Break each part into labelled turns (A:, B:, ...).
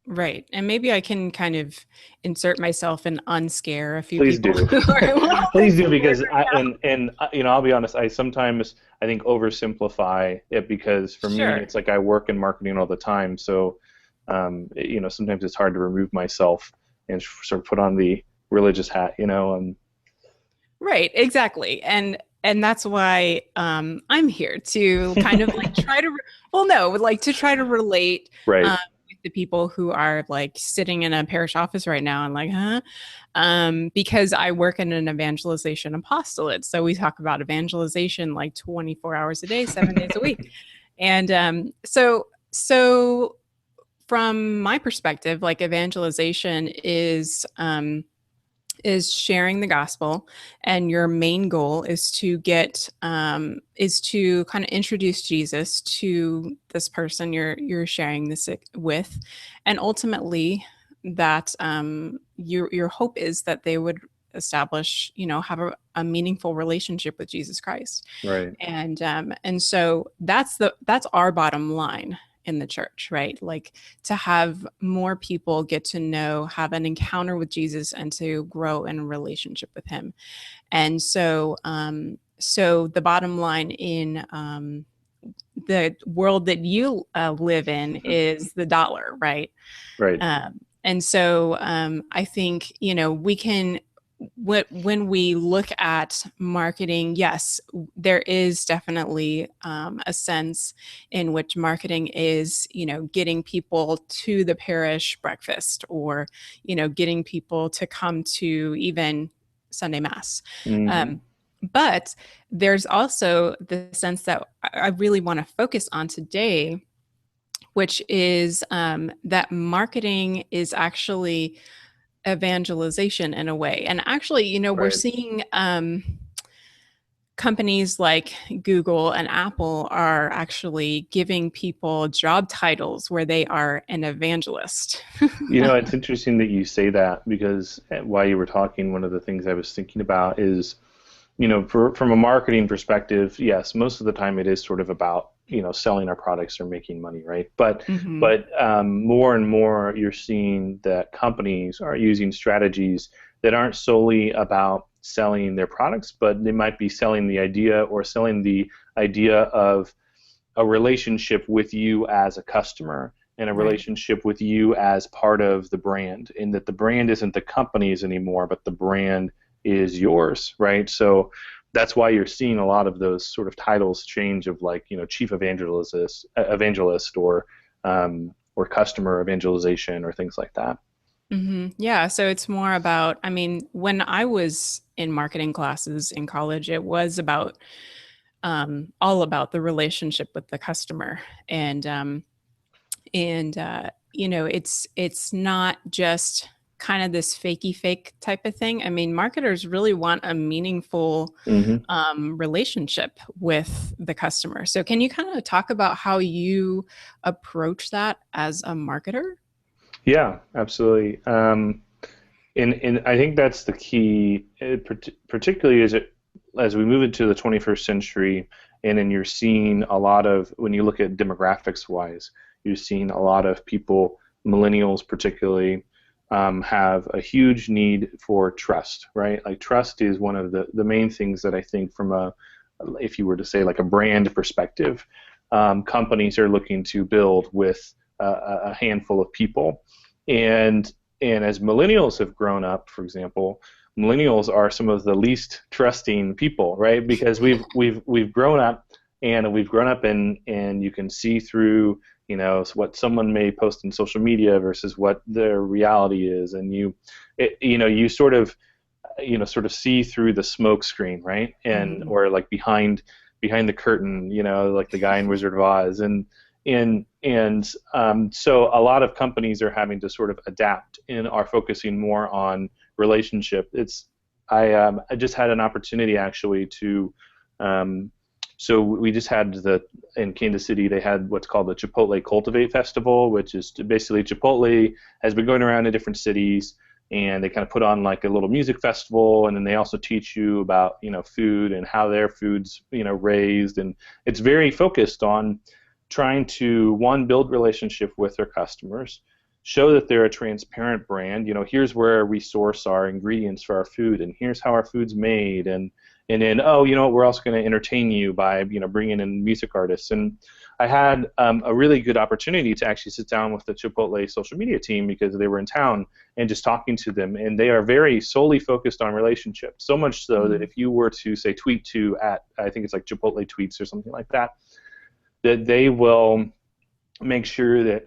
A: Right. And maybe I can kind of insert myself and unscare a few
B: Please
A: people
B: do.
A: who are a little bit
B: Please do,
A: scared
B: because
A: right now.
B: I'll be honest, I sometimes I think oversimplify it, because for me
A: Sure.
B: it's like I work in marketing all the time, so sometimes it's hard to remove myself and sort of put on the religious hat, and
A: Right, exactly. And that's why I'm here to kind of like try to well no, like to try to relate
B: right,
A: with the people who are like sitting in a parish office right now and like, huh? Because I work in an evangelization apostolate. So we talk about evangelization like 24 hours a day, 7 days a week. And so from my perspective, like evangelization is sharing the gospel, and your main goal is to kind of introduce Jesus to this person you're sharing this with, and ultimately that your hope is that they would establish, have a meaningful relationship with Jesus Christ.
B: right.
A: And so that's our bottom line in the church, right? Like to have more people get to know, have an encounter with Jesus, and to grow in a relationship with Him. And so the bottom line in the world that you live in is the dollar, right?
B: Right.
A: And so I think, we can, when we look at marketing, yes, there is definitely a sense in which marketing is, getting people to the parish breakfast, or, getting people to come to even Sunday Mass.
B: Hmm.
A: Um, but there's also the sense that I really want to focus on today, which is that marketing is actually evangelization in a way. And actually, we're
B: Right.
A: seeing companies like Google and Apple are actually giving people job titles where they are an evangelist.
B: It's interesting that you say that, because while you were talking, one of the things I was thinking about is, from a marketing perspective, yes, most of the time it is sort of about, selling our products or making money, right? But
A: Hmm.
B: but more and more you're seeing that companies are using strategies that aren't solely about selling their products, but they might be selling the idea, or selling the idea of a relationship with you as a customer, and a
A: Right.
B: relationship with you as part of the brand, and that the brand isn't the company's anymore, but the brand is yours, right? So that's why you're seeing a lot of those sort of titles change, of like, chief evangelist, or customer evangelization, or things like that.
A: Yeah, so it's more about, I mean, when I was in marketing classes in college, it was about all about the relationship with the customer. And it's not just kind of this fakey fake type of thing. I mean, marketers really want a meaningful
B: Hmm.
A: relationship with the customer. So can you kind of talk about how you approach that as a marketer?
B: Yeah, absolutely. And I think that's the key, particularly as we move into the 21st century, and then you're seeing a lot of, when you look at demographics wise, you're seeing a lot of people, millennials particularly, have a huge need for trust, right? Like trust is one of the main things that I think, from a, if you were to say like a brand perspective, companies are looking to build with a handful of people. And as millennials have grown up, for example, millennials are some of the least trusting people, right? Because we've grown up, and we've grown up and you can see through, what someone may post in social media versus what their reality is, and you sort of see through the smoke screen, right? And
A: Mhm.
B: or like behind the curtain, like the guy in Wizard of Oz. So a lot of companies are having to sort of adapt, and are focusing more on relationship. I just had an opportunity actually to, so we just had in Kansas City, they had what's called the Chipotle Cultivate Festival, which is basically Chipotle has been going around to different cities, and they kind of put on like a little music festival, and then they also teach you about, food, and how their food's, raised. And it's very focused on trying to, one, build relationship with their customers, show that they're a transparent brand. Here's where we source our ingredients for our food, and here's how our food's made, and then, oh, we're also going to entertain you by bringing in music artists. And I had a really good opportunity to actually sit down with the Chipotle social media team because they were in town, and just talking to them, and they are very solely focused on relationships. So much so that
A: Mm.
B: if you were to say tweet to at, I think it's like Chipotle tweets or something like that, that they will make sure that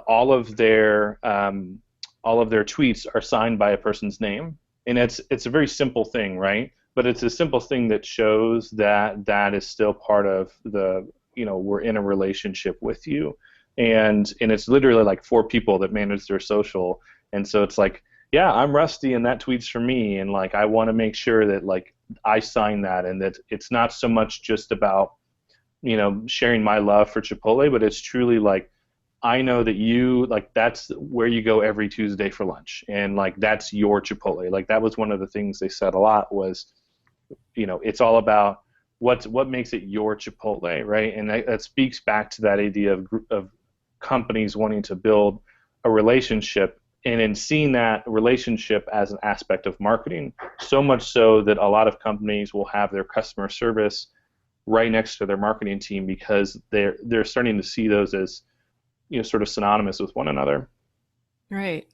B: all of their tweets are signed by a person's name, and it's a very simple thing, right? But it's a simple thing that shows that that is still part of the we're in a relationship with you, and it's literally like four people that manage their social, and so it's like, yeah, I'm Rusty, and that tweet's for me, and like I want to make sure that like I sign that, and that it's not so much just about sharing my love for Chipotle, but it's truly like I know that you like that's where you go every Tuesday for lunch, and like that's your Chipotle. Like that was one of the things they said a lot was, it's all about what makes it your Chipotle, right? And that speaks back to that idea of companies wanting to build a relationship, and in seeing that relationship as an aspect of marketing, so much so that a lot of companies will have their customer service right next to their marketing team because they're starting to see those as sort of synonymous with one another.
A: Right.